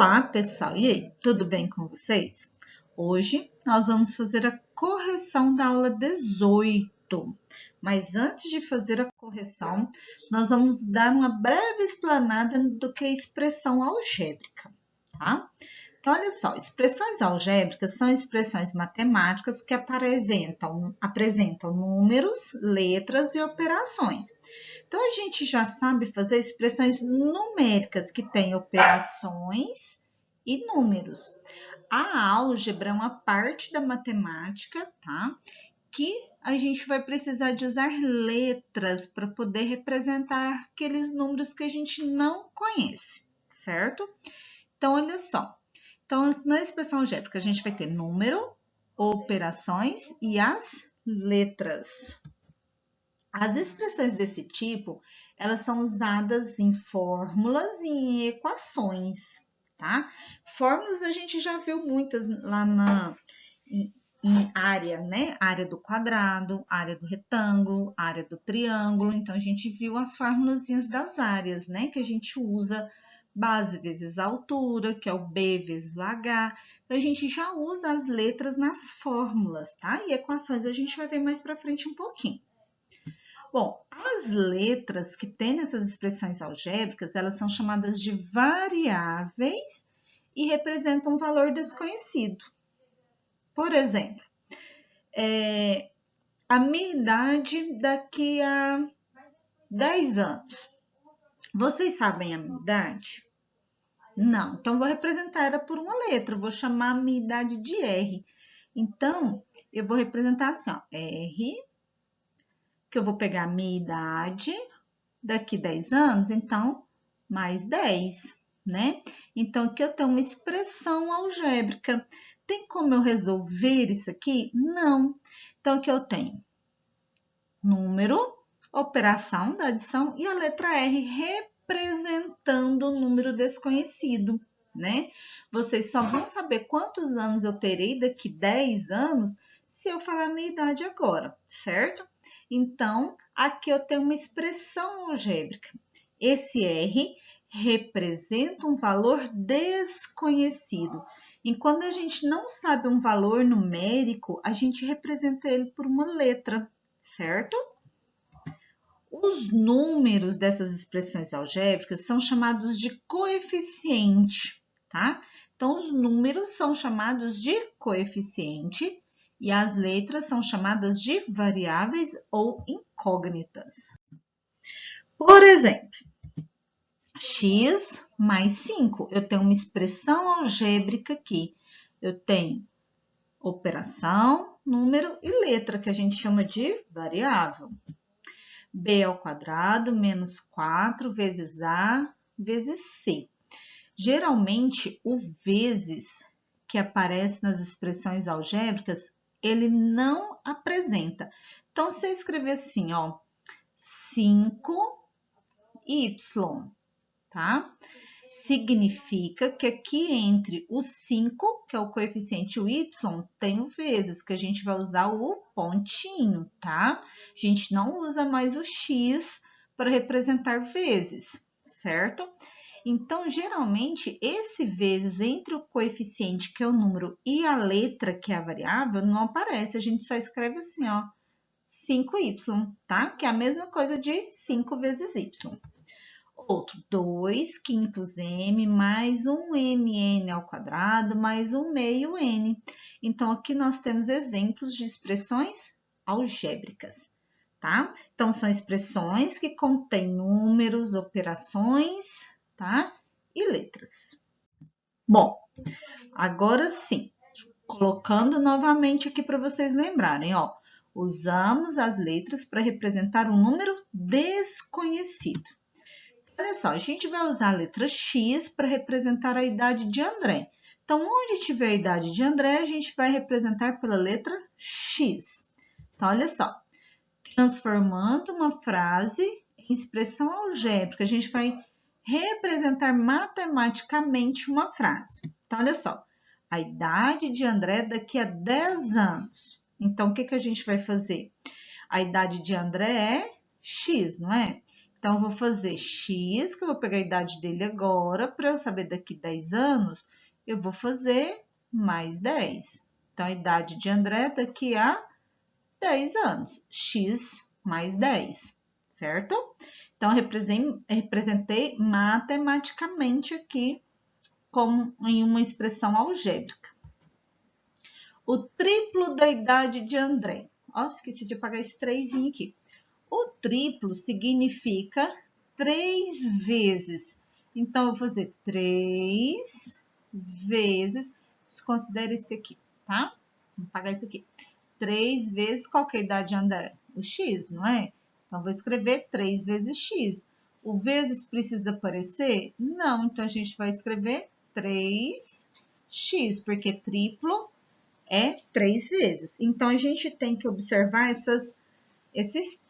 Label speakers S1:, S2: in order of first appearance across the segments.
S1: Olá, pessoal! E aí, tudo bem com vocês? Hoje nós vamos fazer a correção da aula 18. Mas antes de fazer a correção, nós vamos dar uma breve explanada do que é expressão algébrica, tá? Então, olha só, expressões algébricas são expressões matemáticas que apresentam números, letras e operações. Então, a gente já sabe fazer expressões numéricas que têm operações e números. A álgebra é uma parte da matemática, tá? Que a gente vai precisar de usar letras para poder representar aqueles números que a gente não conhece, certo? Então, olha só. Então, na expressão algébrica, a gente vai ter número, operações e as letras. As expressões desse tipo, elas são usadas em fórmulas e em equações, tá? Fórmulas a gente já viu muitas lá em área, né? Área do quadrado, área do retângulo, área do triângulo. Então, a gente viu as formulazinhas das áreas, né? Que a gente usa base vezes altura, que é o B vezes o H. Então, a gente já usa as letras nas fórmulas, tá? E equações a gente vai ver mais para frente um pouquinho. Bom, as letras que tem nessas expressões algébricas, elas são chamadas de variáveis e representam um valor desconhecido. Por exemplo, a minha idade daqui a 10 anos. Vocês sabem a minha idade? Não, então vou representar ela por uma letra, vou chamar a minha idade de R. Então, eu vou representar assim, ó, R, que eu vou pegar a minha idade daqui 10 anos, então, mais 10, né? Então, aqui eu tenho uma expressão algébrica. Tem como eu resolver isso aqui? Não. Então, aqui eu tenho número, operação da adição e a letra R representando o número desconhecido, né? Vocês só vão saber quantos anos eu terei daqui 10 anos se eu falar a minha idade agora, certo? Então, aqui eu tenho uma expressão algébrica. Esse R representa um valor desconhecido. E quando a gente não sabe um valor numérico, a gente representa ele por uma letra, certo? Os números dessas expressões algébricas são chamados de coeficiente, tá? Então, os números são chamados de coeficiente e as letras são chamadas de variáveis ou incógnitas. Por exemplo, x mais 5. Eu tenho uma expressão algébrica aqui. Eu tenho operação, número e letra, que a gente chama de variável. B ao quadrado menos 4 vezes A vezes C. Geralmente, o vezes que aparece nas expressões algébricas, ele não apresenta. Então, se eu escrever assim, ó, 5y, tá? Significa que aqui entre o 5, que é o coeficiente, e o y, tem o vezes, que a gente vai usar o pontinho, tá? A gente não usa mais o x para representar vezes, certo? Então, geralmente, esse vezes entre o coeficiente, que é o número, e a letra, que é a variável, não aparece. A gente só escreve assim, ó, 5y, tá? Que é a mesma coisa de 5 vezes y. Outro, 2 quintos m mais um mn ao quadrado mais um meio n. Então, aqui nós temos exemplos de expressões algébricas, tá? Então, são expressões que contêm números, operações, tá? E letras. Bom, agora sim, colocando novamente aqui para vocês lembrarem, ó. Usamos as letras para representar um número desconhecido. Olha só, a gente vai usar a letra X para representar a idade de André. Então, onde tiver a idade de André, a gente vai representar pela letra X. Então, olha só, transformando uma frase em expressão algébrica, a gente vai representar matematicamente uma frase. Então, olha só, a idade de André daqui a 10 anos. Então, o que a gente vai fazer? A idade de André é X, não é? Então, eu vou fazer x, que eu vou pegar a idade dele agora, para eu saber daqui 10 anos, eu vou fazer mais 10. Então, a idade de André daqui a 10 anos, x mais 10, certo? Então, representei matematicamente aqui como em uma expressão algébrica. O triplo da idade de André. Ó, esqueci de apagar esse 3 aqui. O triplo significa 3 vezes. Então, eu vou fazer 3 vezes. Desconsidere esse aqui, tá? Vou apagar isso aqui. 3 vezes qual que é a idade de André? O x, não é? Então, vou escrever 3 vezes x. O vezes precisa aparecer? Não, então a gente vai escrever 3x, porque triplo é 3 vezes. Então, a gente tem que observar esses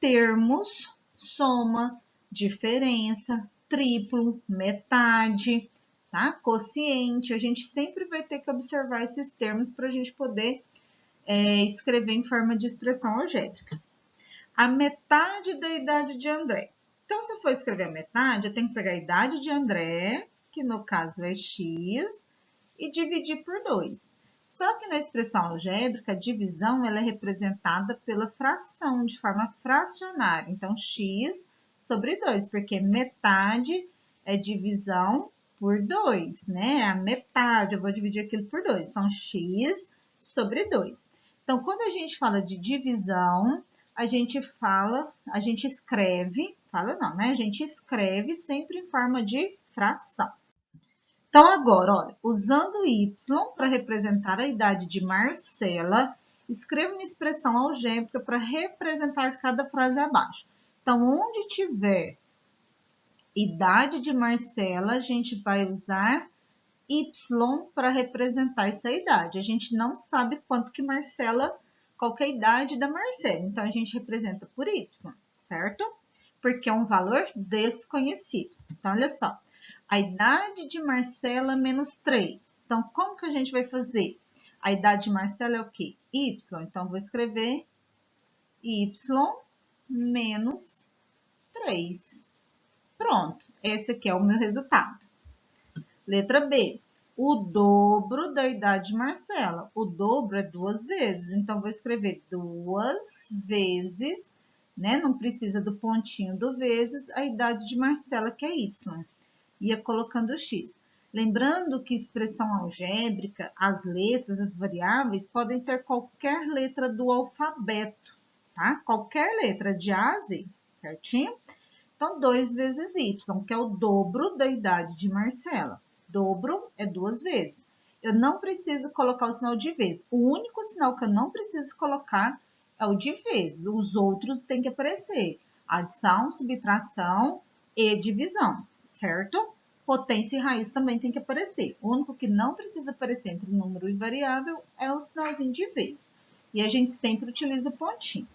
S1: termos: soma, diferença, triplo, metade, tá? Quociente. A gente sempre vai ter que observar esses termos para a gente poder escrever em forma de expressão algébrica. A metade da idade de André. Então, se eu for escrever a metade, eu tenho que pegar a idade de André, que no caso é x, e dividir por 2. Só que na expressão algébrica, a divisão ela é representada pela fração, de forma fracionária. Então, x sobre 2, porque metade é divisão por 2, né? A metade, eu vou dividir aquilo por 2. Então, x sobre 2. Então, quando a gente fala de divisão, a gente escreve, a gente escreve sempre em forma de fração. Então, agora, olha, usando y para representar a idade de Marcela, escreva uma expressão algébrica para representar cada frase abaixo. Então, onde tiver idade de Marcela, a gente vai usar y para representar essa idade. A gente não sabe quanto que Marcela, qual que é a idade da Marcela. Então, a gente representa por y, certo? Porque é um valor desconhecido. Então, olha só. A idade de Marcela menos 3. Então, como que a gente vai fazer? A idade de Marcela é o quê? Y. Então, vou escrever y menos 3. Pronto. Esse aqui é o meu resultado. Letra B. O dobro da idade de Marcela. O dobro é 2 vezes. Então, vou escrever 2 vezes, né? Não precisa do pontinho do vezes, a idade de Marcela, que é y. Ia colocando x. Lembrando que expressão algébrica, as letras, as variáveis, podem ser qualquer letra do alfabeto, tá? Qualquer letra, de A a Z, certinho? Então, 2 vezes y, que é o dobro da idade de Marcela. Dobro é 2 vezes. Eu não preciso colocar o sinal de vezes. O único sinal que eu não preciso colocar é o de vezes. Os outros têm que aparecer. Adição, subtração e divisão, certo? Potência e raiz também tem que aparecer. O único que não precisa aparecer entre número e variável é o sinalzinho de vezes. E a gente sempre utiliza o pontinho.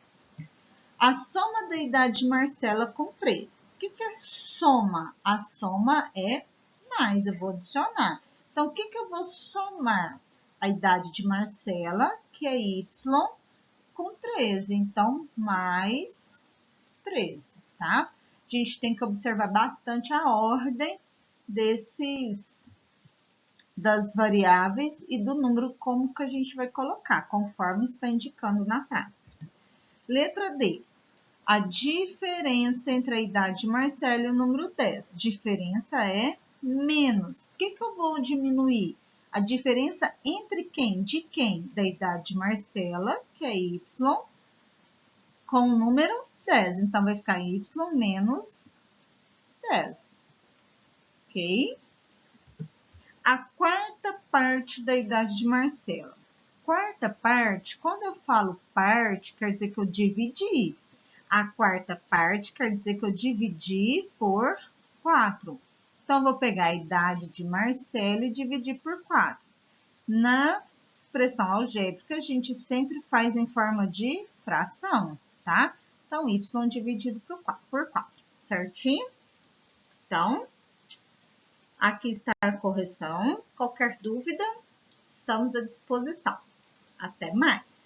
S1: A soma da idade de Marcela com 3. O que é soma? A soma é mais, eu vou adicionar. Então, o que eu vou somar? A idade de Marcela, que é y, com 13. Então, mais 13, tá? A gente tem que observar bastante a ordem das variáveis e do número como que a gente vai colocar, conforme está indicando na frase. Letra D. A diferença entre a idade de Marcela e o número 10. Diferença é menos. O que eu vou diminuir? A diferença entre quem? De quem? Da idade de Marcela, que é y, com o número 10. Então, vai ficar y menos 10. Ok? A quarta parte da idade de Marcela. Quarta parte, quando eu falo parte, quer dizer que eu dividi. A quarta parte quer dizer que eu dividi por 4. Então, vou pegar a idade de Marcela e dividir por 4. Na expressão algébrica, a gente sempre faz em forma de fração, tá? Então, y dividido por 4, certinho? Então, aqui está a correção. Qualquer dúvida, estamos à disposição. Até mais!